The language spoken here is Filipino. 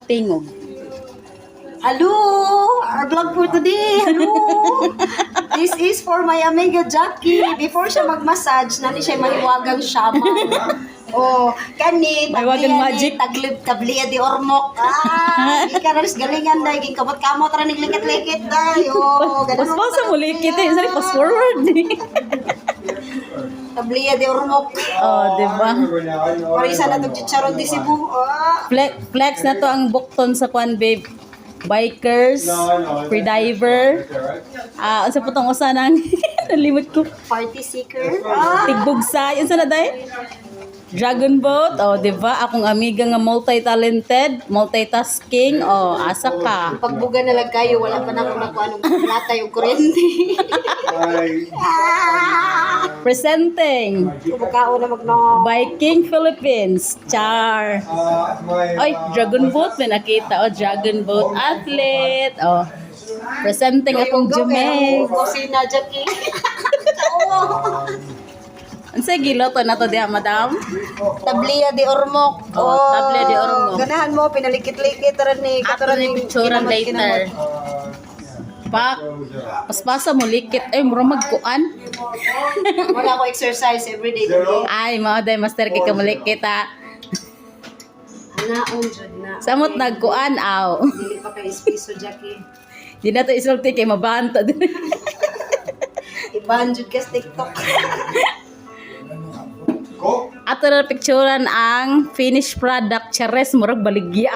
Tingog. Hello! Our vlog for today. Hello! This is for my amiga Jackie. Before siya mag-massage, nani siya mahiwagang shaman. Oh, kani, Mahiwagang magic. tabliya di ormok. Ikaras galingan na, iging kamot-kamot ra ning likit-likit day. Oh, Mas pasa mo likit eh. Sorry, fast forward. Tabliya di ormok. Oh, di ba? Parisa na tong chicharon di Cebu. Flex na to ang bukton sa kwan, babe. Bikers, freediver. Unsa po tong usa nang nalimot ko. Party seeker. Tigbugsa, yun sa na day? Dragon boat, oh, di ba? Akong amiga nga multi-talented, multitasking, oh, asa ka. Pagbuga na lang kayo, wala pa na akong nakuha ng plata yung kurente. Presenting, Kumukao na magno. Viking Philippines, char. Ay, Dragon boat, may nakita, oh, Dragon boat athlete, oh. Presenting akong Jume. Kusina, Jackie. Ang sige, loto na to diha, madam. Tabliya di Ormok. Oh, tabliya di Ormok. Ganahan mo, pinalikit-likit rin ni. Ato ni picturean later. Pak, paspasa mo likit. Ay, mura magkuan. Wala ko exercise everyday. Ay, mao day master kay kamulikit ha. Naon, Jud na. Samot nagkuan aw. Dili pa kay espiso, Jackie. Di na to isulti kay mabanta. Iban, Jud ka sa TikTok. Ato na picturean ang finished product. Chares, murag baligya.